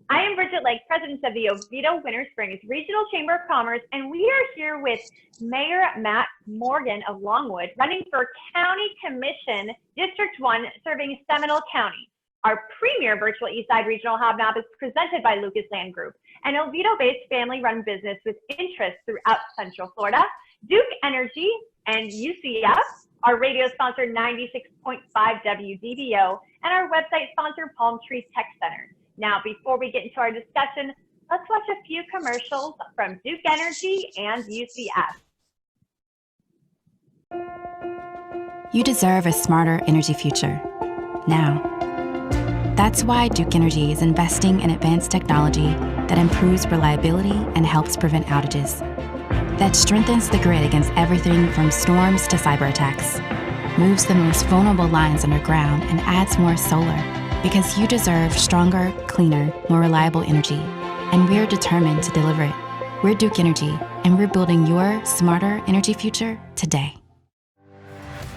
I am Bridget Lake, president of the Oviedo Winter Springs Regional Chamber of Commerce, and we are here with Mayor Matt Morgan of Longwood, running for County Commission, District 1, serving Seminole County. Our premier virtual Eastside Regional Hob Nob is presented by Lucas Land Group, an Oviedo-based family-run business with interests throughout Central Florida. Duke Energy and UCF, our radio sponsor 96.5 WDBO, and our website sponsor Palm Tree Tech Center. Now, before we get into our discussion, let's watch a few commercials from Duke Energy and UCF. You deserve a smarter energy future, now. That's why Duke Energy is investing in advanced technology that improves reliability and helps prevent outages, that strengthens the grid against everything from storms to cyber attacks, moves the most vulnerable lines underground, and adds more solar. Because you deserve stronger, cleaner, more reliable energy, and we're determined to deliver it. We're Duke Energy, and we're building your smarter energy future today.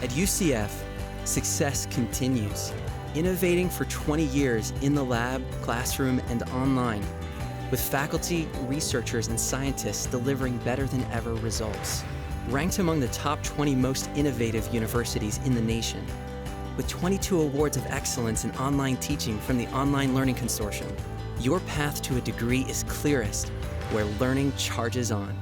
At UCF, success continues, innovating for 20 years in the lab, classroom, and online, with faculty, researchers, and scientists delivering better than ever results. Ranked among the top 20 most innovative universities in the nation, with 22 awards of excellence in online teaching from the Online Learning Consortium, your path to a degree is clearest where learning charges on.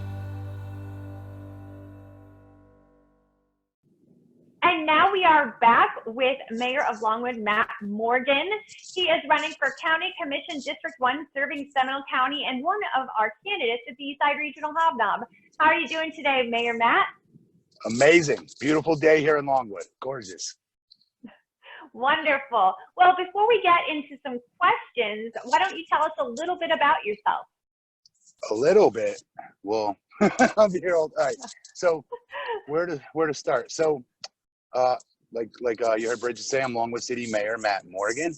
And now we are back with Mayor of Longwood, Matt Morgan. He is running for County Commission District 1, serving Seminole County, and one of our candidates at the Eastside Regional Hob Nob. How are you doing today, Mayor Matt? Amazing. Beautiful day here in Longwood. Gorgeous. Wonderful. Well, before we get into some questions, why don't you tell us a little bit about yourself? A little bit. Well, I'll be here all right. So where to start? So like you heard Bridget say, I'm Longwood City Mayor Matt Morgan.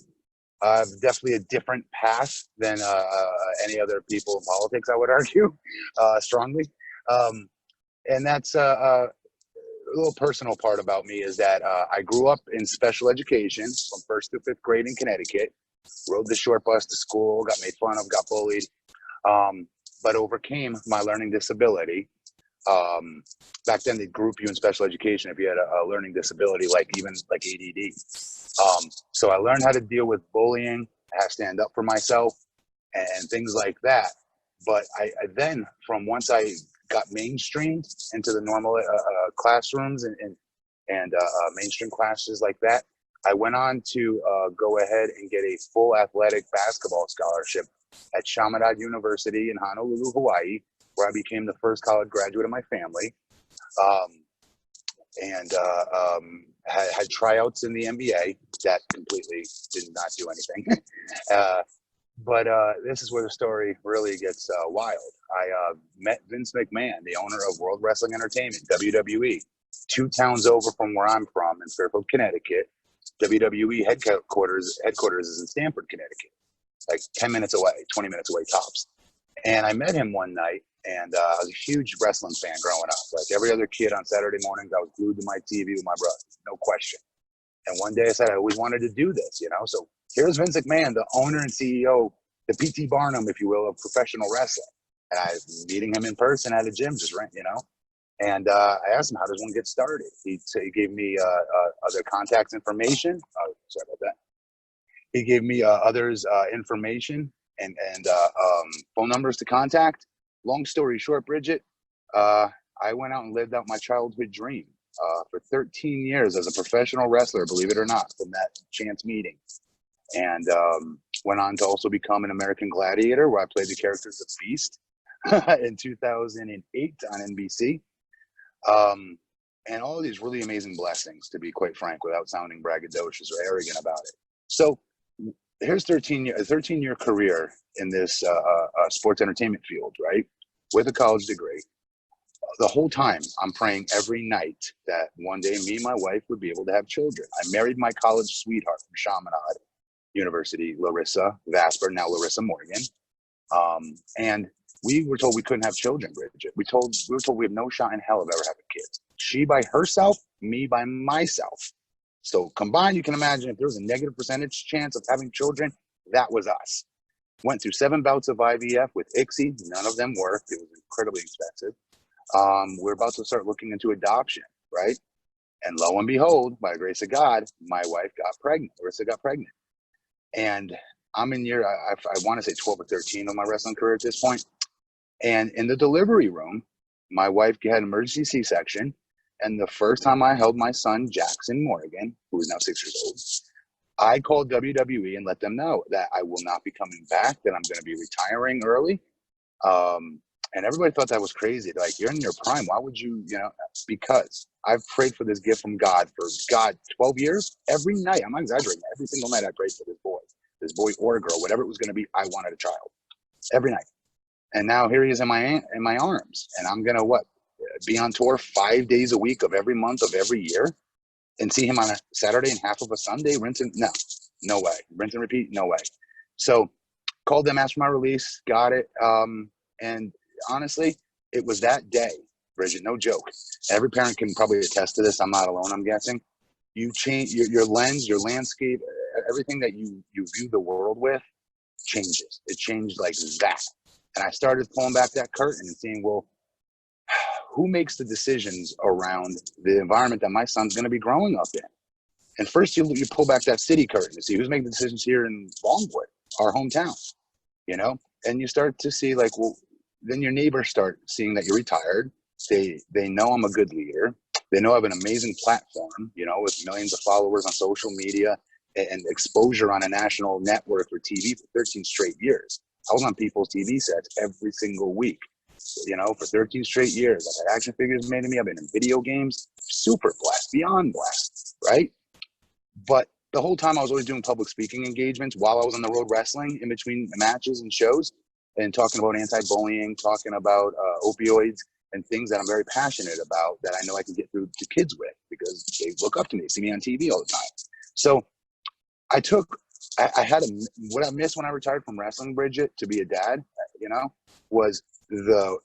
Definitely a different path than any other people in politics, I would argue, strongly. And that's a little personal part about me is that I grew up in special education from 1st to 5th grade in Connecticut, rode the short bus to school, got made fun of, got bullied, but overcame my learning disability. Back then they group you in special education if you had a learning disability, like ADD. So I learned how to deal with bullying, how to stand up for myself and things like that. But I then, from once I got mainstreamed into the normal classrooms and mainstream classes like that, I went on to go ahead and get a full athletic basketball scholarship at Chaminade University in Honolulu, Hawaii, where I became the first college graduate of my family, and had tryouts in the NBA that completely did not do anything. But this is where the story really gets wild. I met Vince McMahon, the owner of World Wrestling Entertainment, WWE, 2 towns over from where I'm from in Fairfield, Connecticut. WWE headquarters is in Stamford, Connecticut, like 10 minutes away, 20 minutes away tops. And I met him one night, and I was a huge wrestling fan growing up. Like every other kid on Saturday mornings, I was glued to my TV with my brother, no question. And one day I said I always wanted to do this, So here's Vince McMahon, the owner and CEO, the P.T. Barnum, if you will, of professional wrestling. And I was meeting him in person at a gym, just And I asked him, how does one get started? He gave me other contacts information. Oh, sorry about that. He gave me others information and phone numbers to contact. Long story short, Bridget, I went out and lived out my childhood dream for 13 years as a professional wrestler, believe it or not, from that chance meeting. And went on to also become an American Gladiator, where I played the characters of Beast in 2008 on NBC. And all of these really amazing blessings, to be quite frank, without sounding braggadocious or arrogant about it. So here's a 13-year career in this sports entertainment field, right? With a college degree. The whole time I'm praying every night that one day me and my wife would be able to have children. I married my college sweetheart from Chaminade University, Larissa Vasper, now Larissa Morgan. And we were told we couldn't have children, Bridget. We were told we have no shot in hell of ever having kids. She by herself, me by myself. So combined, you can imagine if there was a negative percentage chance of having children, that was us. Went through 7 bouts of IVF with ICSI. None of them worked. It was incredibly expensive. We're about to start looking into adoption, right? And lo and behold, by the grace of God, my wife got pregnant. Larissa got pregnant. And I'm in year, I want to say 12 or 13 of my wrestling career at this point. And in the delivery room, my wife had an emergency C-section. And the first time I held my son, Jackson Morgan, who is now 6 years old, I called WWE and let them know that I will not be coming back, that I'm going to be retiring early. And everybody thought that was crazy. Like, you're in your prime. Why would you, because I've prayed for this gift from God for 12 years. Every night, I'm not exaggerating. Every single night I prayed for this boy or a girl, whatever it was going to be. I wanted a child every night. And now here he is in my arms. And I'm going to be on tour 5 days a week of every month of every year and see him on a Saturday and half of a Sunday. No way. Rinse and repeat. No way. So called them, asked for my release, got it. And honestly, it was that day, Bridget, no joke. Every parent can probably attest to this. I'm not alone, I'm guessing. You change your lens, your landscape, everything that you view the world with changes. It changed like that. And I started pulling back that curtain and seeing, well, who makes the decisions around the environment that my son's going to be growing up in? And first you pull back that city curtain to see who's making the decisions here in Longwood, our hometown, and you start to see like, well, then your neighbors start seeing that you're retired. They know I'm a good leader. They know I have an amazing platform, with millions of followers on social media and exposure on a national network for TV for 13 straight years. I was on people's TV sets every single week, for 13 straight years. I've had action figures made of me. I've been in video games. Super blessed, beyond blessed, right? But the whole time I was always doing public speaking engagements while I was on the road wrestling in between matches and shows and talking about anti-bullying, talking about opioids and things that I'm very passionate about that I know I can get through to kids with because they look up to me, see me on TV all the time. So what I missed when I retired from wrestling, Bridget, to be a dad, was the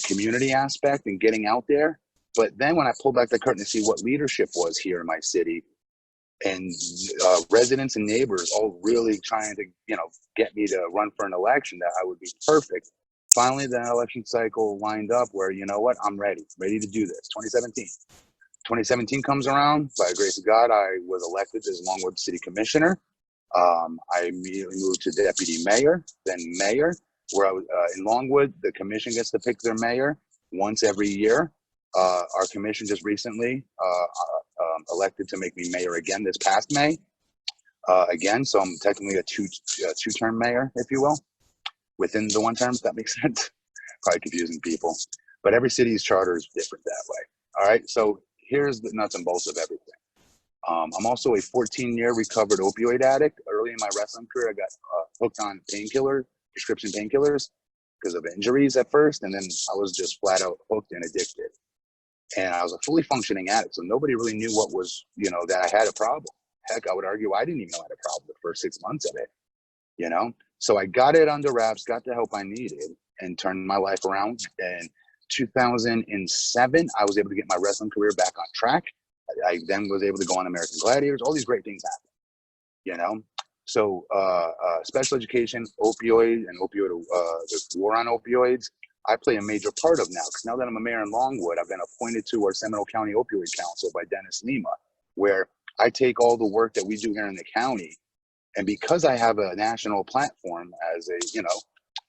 community aspect and getting out there. But then when I pulled back the curtain to see what leadership was here in my city, and residents and neighbors all really trying to, get me to run for an election, that I would be perfect. Finally, the election cycle lined up where, I'm ready to do this. 2017 comes around. By the grace of God, I was elected as Longwood City Commissioner. I immediately moved to deputy mayor, then mayor, where I was in Longwood. The commission gets to pick their mayor once every year. Our commission just recently elected to make me mayor again this past May. Again, so I'm technically a two-term mayor, if you will, within the one term, if that makes sense. Probably confusing people, but every city's charter is different that way. All right, so here's the nuts and bolts of everything. I'm also a 14-year recovered opioid addict. Early in my wrestling career, I got hooked on prescription painkillers because of injuries at first, and then I was just flat out hooked and addicted. And I was a fully functioning addict, so nobody really knew what was, that I had a problem. Heck, I would argue I didn't even know I had a problem the first 6 months of it, So I got it under wraps, got the help I needed, and turned my life around. And 2007, I was able to get my wrestling career back on track. I then was able to go on American Gladiators. All these great things happened, So special education, opioid, and the war on opioids, I play a major part of now. Because now that I'm a mayor in Longwood, I've been appointed to our Seminole County Opioid Council by Dennis Lima, where I take all the work that we do here in the county. And because I have a national platform as a,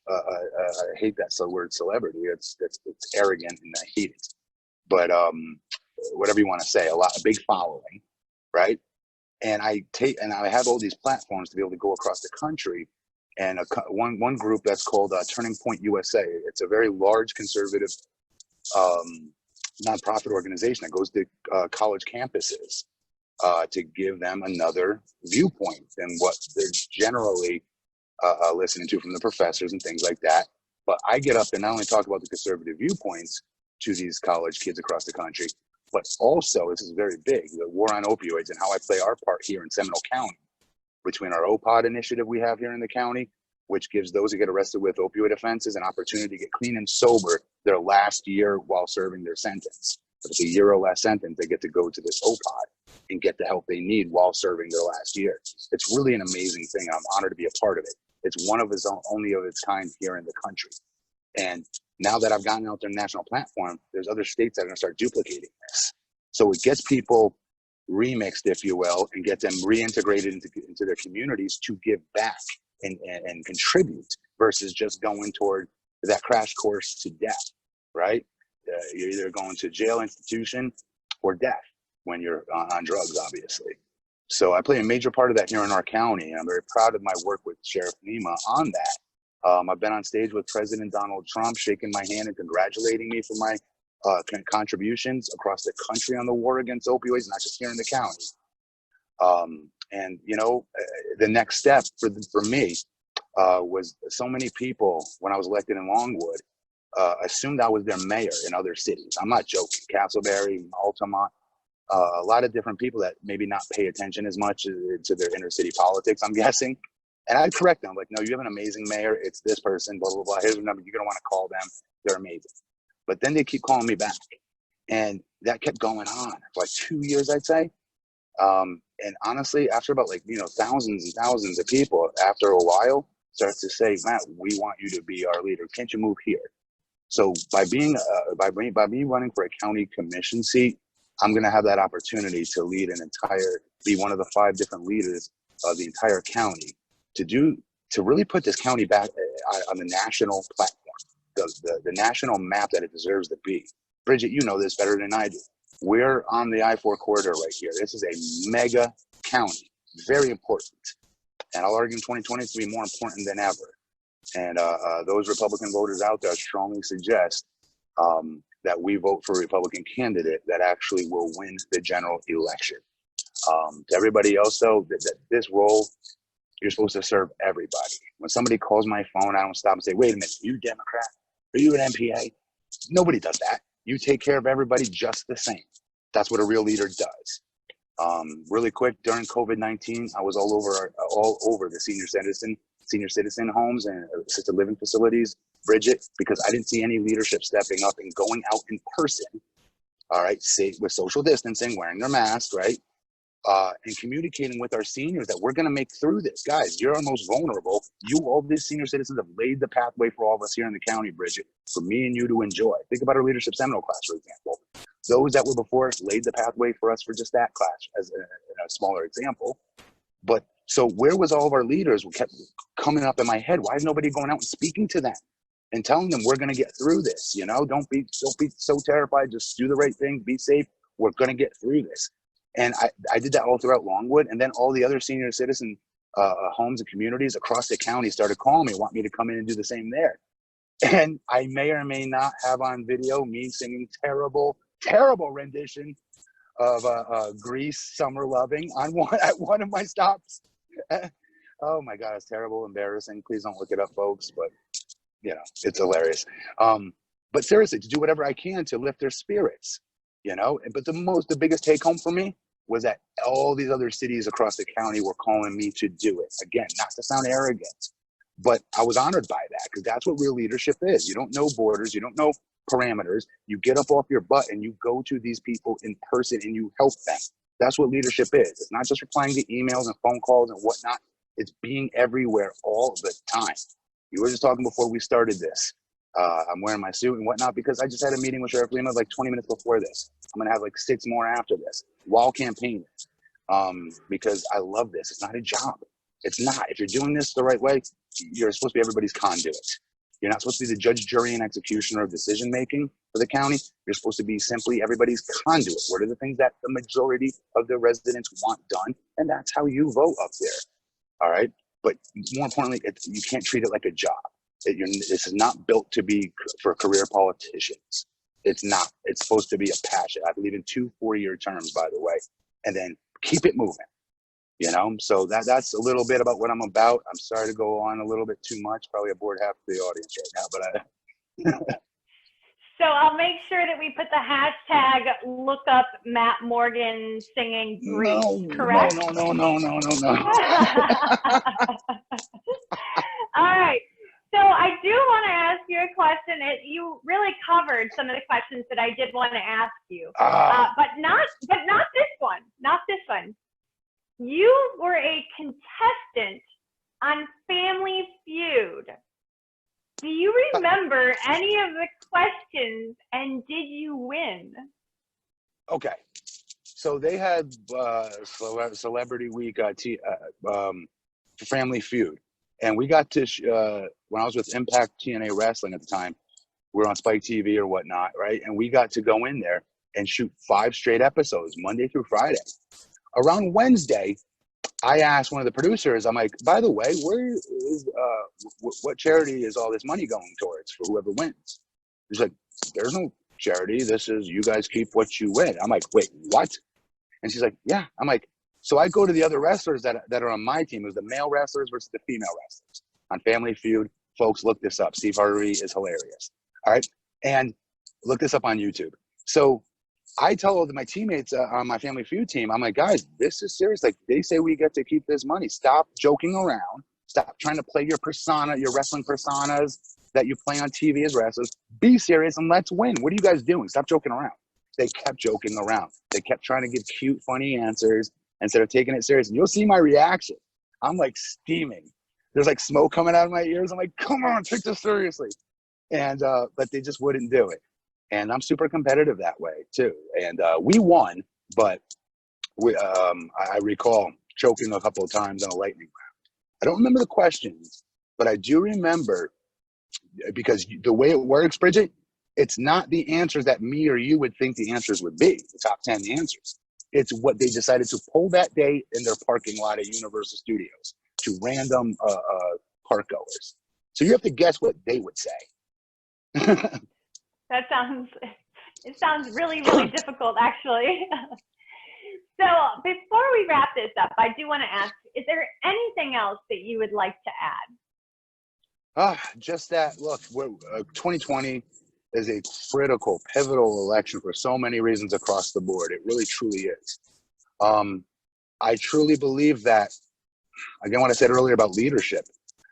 I hate that word celebrity. It's arrogant and I hate it. But whatever you want to say, a big following, right? And I have all these platforms to be able to go across the country. And one group that's called Turning Point USA. It's a very large conservative nonprofit organization that goes to college campuses to give them another viewpoint than what they're generally listening to from the professors and things like that. But I get up and not only talk about the conservative viewpoints to these college kids across the country, but also, this is very big, the war on opioids and how I play our part here in Seminole County between our OPOD initiative we have here in the county, which gives those who get arrested with opioid offenses an opportunity to get clean and sober their last year while serving their sentence. If it's a year or less sentence, they get to go to this OPOD and get the help they need while serving their last year. It's really an amazing thing. I'm honored to be a part of it. It's one of its only of its kind here in the country. And now that I've gotten out their national platform, there's other states that are going to start duplicating this. So it gets people remixed, if you will, and get them reintegrated into their communities to give back and contribute versus just going toward that crash course to death, right? You're either going to jail, institution, or death when you're on drugs, obviously. So I play a major part of that here in our county, and I'm very proud of my work with Sheriff Nima on that. I've been on stage with President Donald Trump, shaking my hand and congratulating me for my contributions across the country on the war against opioids, not just here in the county. And you know, the next step for me was so many people when I was elected in Longwood assumed I was their mayor in other cities. I'm not joking. Castleberry, Altamont, a lot of different people that maybe not pay attention as much to their inner city politics, I'm guessing. And I'd correct them, like, no, you have an amazing mayor. It's this person, blah, blah, blah. Here's the number. You're going to want to call them. They're amazing. But then they keep calling me back. And that kept going on for like 2 years, I'd say. And honestly, after about thousands and thousands of people, after a while, starts to say, Matt, we want you to be our leader. Can't you move here? So by me running for a county commission seat, I'm going to have that opportunity to lead be one of the 5 different leaders of the entire county to really put this county back on the national platform, the national map that it deserves to be. Bridget, you know this better than I do. We're on the I-4 corridor right here. This is a mega county, very important. And I'll argue in 2020 it's going to be more important than ever. And those Republican voters out there strongly suggest that we vote for a Republican candidate that actually will win the general election. To everybody else, though, that this role, you're supposed to serve everybody. When somebody calls my phone, I don't stop and say, wait a minute, are you a Democrat? Are you an MPA? Nobody does that. You take care of everybody just the same. That's what a real leader does. Really quick, during COVID-19, I was all over the senior citizen homes and assisted living facilities, Bridget, because I didn't see any leadership stepping up and going out in person, all right, with social distancing, wearing their mask, right, and communicating with our seniors that we're going to make through this. Guys, you're our most vulnerable. All these senior citizens have laid the pathway for all of us here in the county, Bridget, for me and you to enjoy. Think about our Leadership Seminole class, for example. Those that were before us laid the pathway for us for just that class as a smaller example. But so where was all of our leaders? We kept coming up in my head. Why is nobody going out and speaking to them and telling them we're going to get through this? You know, don't be so terrified. Just do the right thing. Be safe. We're going to get through this. And I did that all throughout Longwood. And then all the other senior citizen homes and communities across the county started calling me, want me to come in and do the same there. And I may or may not have on video me singing terrible rendition of Grease Summer Loving at one of my stops. Oh my God, it's terrible, embarrassing. Please don't look it up, folks, but you know, it's hilarious. But seriously, to do whatever I can to lift their spirits, you know. But the biggest take home for me was that all these other cities across the county were calling me to do it. Again, not to sound arrogant, but I was honored by that, because that's what real leadership is. You don't know borders, you don't know parameters. You get up off your butt and you go to these people in person and you help them. That's what leadership is. It's not just replying to emails and phone calls and whatnot. It's being everywhere all the time. You were just talking before we started this. I'm wearing my suit and whatnot because I just had a meeting with Sheriff Lima like 20 minutes before this. I'm going to have like 6 more after this while campaigning, because I love this. It's not a job. It's not. If you're doing this the right way, you're supposed to be everybody's conduit. You're not supposed to be the judge, jury, and executioner of decision-making for the county. You're supposed to be simply everybody's conduit. What are the things that the majority of the residents want done? And that's how you vote up there. All right. But more importantly, you can't treat it like a job. This is not built to be for career politicians. It's not. It's supposed to be a passion. I believe in 2 4-year terms, by the way, and then keep it moving. You know, so that's a little bit about what I'm about. I'm sorry to go on a little bit too much. Probably I bored half the audience right now, but So I'll make sure that we put the hashtag look up Matt Morgan singing Grease, correct? No. All right. So I do want to ask you a question. You really covered some of the questions that I did want to ask you, but not this one. Not this one. You were a contestant on Family Feud. Do you remember any of the questions, and did you win? Okay. So they had Celebrity Week Family Feud. And we got to, when I was with Impact TNA Wrestling at the time, we were on Spike TV or whatnot, right? And we got to go in there and shoot 5 straight episodes, Monday through Friday. Around Wednesday, I asked one of the producers, I'm like, by the way, where is, what charity is all this money going towards for whoever wins? He's like, there's no charity. This is, you guys keep what you win. I'm like, wait, what? And she's like, yeah. I'm like, so I go to the other wrestlers that are on my team. It was the male wrestlers versus the female wrestlers on Family Feud. Folks, look this up. Steve Harvey is hilarious. All right. And look this up on YouTube. So I tell all my teammates on my Family Feud team, I'm like, guys, this is serious. Like, they say we get to keep this money. Stop joking around. Stop trying to play your persona, your wrestling personas that you play on TV as wrestlers. Be serious and let's win. What are you guys doing? Stop joking around. They kept joking around. They kept trying to give cute, funny answers instead of taking it serious. And you'll see my reaction. I'm like steaming. There's like smoke coming out of my ears. I'm like, come on, take this seriously. And, but they just wouldn't do it. And I'm super competitive that way too. And we won, but I recall choking a couple of times on a lightning round. I don't remember the questions, but I do remember, because the way it works, Bridget, it's not the answers that me or you would think the answers would be, the top 10 answers. It's what they decided to pull that day in their parking lot at Universal Studios to random park goers. So you have to guess what they would say. It sounds really, really difficult, actually. So before we wrap this up, I do want to ask, is there anything else that you would like to add? Just that, look, 2020 is a critical, pivotal election for so many reasons across the board. It really, truly is. I truly believe that, again, what I said earlier about leadership,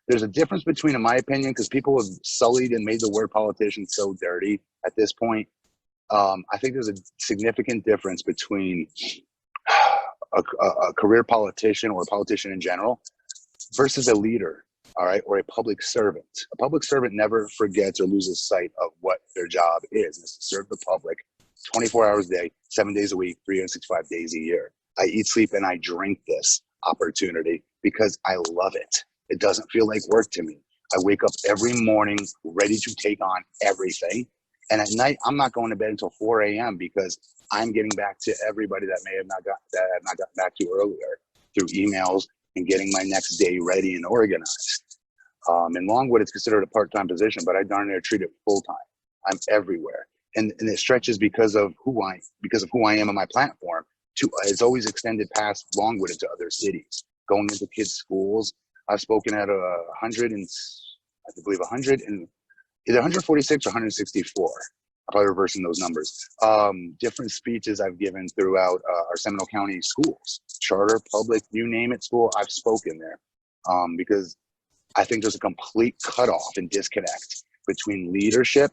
there's a difference between, in my opinion, because people have sullied and made the word politician so dirty at this point. I think there's a significant difference between a career politician or a politician in general versus a leader, all right, or a public servant. A public servant never forgets or loses sight of what their job is. It's to serve the public 24 hours a day, 7 days a week, 365 days a year. I eat, sleep, and I drink this opportunity because I love it. It doesn't feel like work to me. I wake up every morning ready to take on everything. And at night, I'm not going to bed until 4 a.m. because I'm getting back to everybody that may have not gotten back to earlier through emails and getting my next day ready and organized. In Longwood, it's considered a part-time position, but I darn near treat it full-time. I'm everywhere. And it stretches because of who I am on my platform. It's always extended past Longwood into other cities, going into kids' schools. I've spoken at either 146 or 164. I'm probably reversing those numbers. Different speeches I've given throughout our Seminole County schools, charter, public, you name it, school. I've spoken there because I think there's a complete cutoff and disconnect between leadership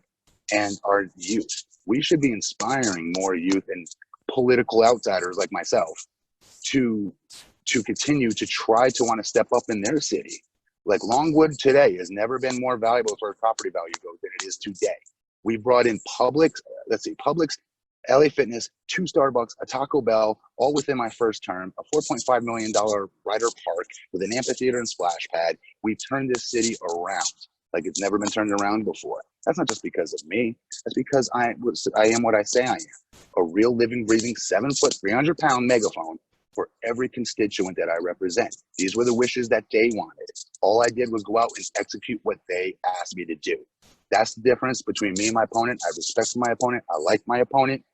and our youth. We should be inspiring more youth and political outsiders like myself to continue to try to want to step up in their city. Like Longwood today has never been more valuable for property value growth than it is today. We brought in Publix, LA Fitness, 2 Starbucks, a Taco Bell, all within my first term, a $4.5 million Ryder Park with an amphitheater and splash pad. We turned this city around like it's never been turned around before. That's not just because of me. That's because I am what I say I am. A real living, breathing, 7-foot, 300-pound megaphone for every constituent that I represent. These were the wishes that they wanted. All I did was go out and execute what they asked me to do. That's the difference between me and my opponent. I respect my opponent. I like my opponent,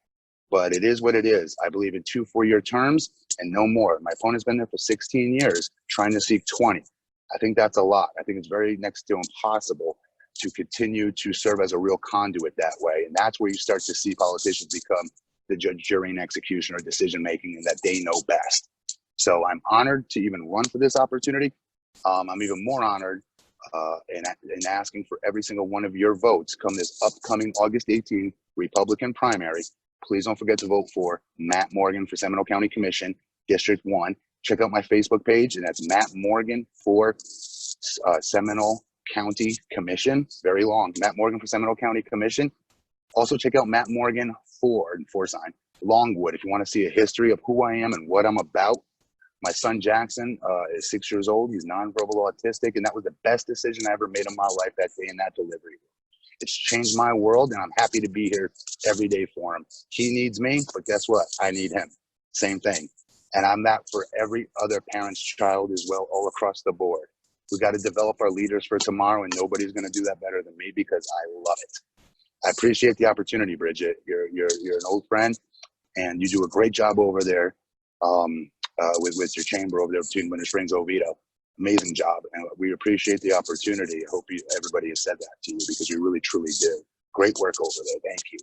but it is what it is. I believe in 2 4-year terms and no more. My opponent's been there for 16 years trying to seek 20. I think that's a lot. I think it's very next to impossible to continue to serve as a real conduit that way. And that's where you start to see politicians become the judge, jury, and execution or decision making, and that they know best. So I'm honored to even run for this opportunity. I'm even more honored in asking for every single one of your votes come this upcoming August 18th Republican primary. Please don't forget to vote for Matt Morgan for Seminole County Commission, District 1. Check out my Facebook page, and that's Matt Morgan for Seminole County Commission, very long, Matt Morgan for Seminole County Commission. Also check out Matt Morgan for Longwood, if you want to see a history of who I am and what I'm about. My son Jackson is 6 years old. He's nonverbal autistic, and that was the best decision I ever made in my life that day in that delivery. It's changed my world, and I'm happy to be here every day for him. He needs me, but guess what? I need him. Same thing. And I'm that for every other parent's child as well, all across the board. We got to develop our leaders for tomorrow, and nobody's going to do that better than me because I love it. I appreciate the opportunity, Bridget. You're an old friend, and you do a great job over there with your chamber over there between Winter Springs, Oviedo. Amazing job, and we appreciate the opportunity. I hope everybody has said that to you because you really, truly do. Great work over there. Thank you.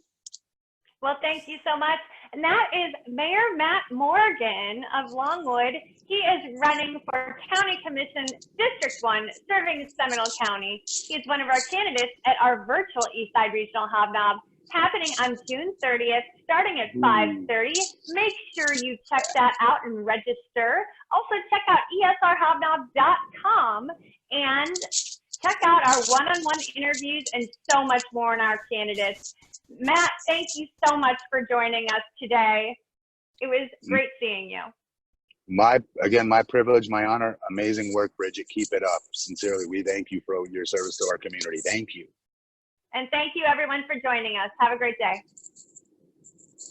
Well, thank you so much. And that is Mayor Matt Morgan of Longwood. He is running for County Commission District 1, serving Seminole County. He is one of our candidates at our virtual Eastside Regional Hob Nob, happening on June 30th, starting at 5:30. Make sure you check that out and register. Also, check out esrhobnob.com and check out our one-on-one interviews and so much more on our candidates. Matt, thank you so much for joining us today. It was great seeing you. My privilege, my honor. Amazing work, Bridget. Keep it up. Sincerely, we thank you for your service to our community. Thank you. And thank you, everyone, for joining us. Have a great day.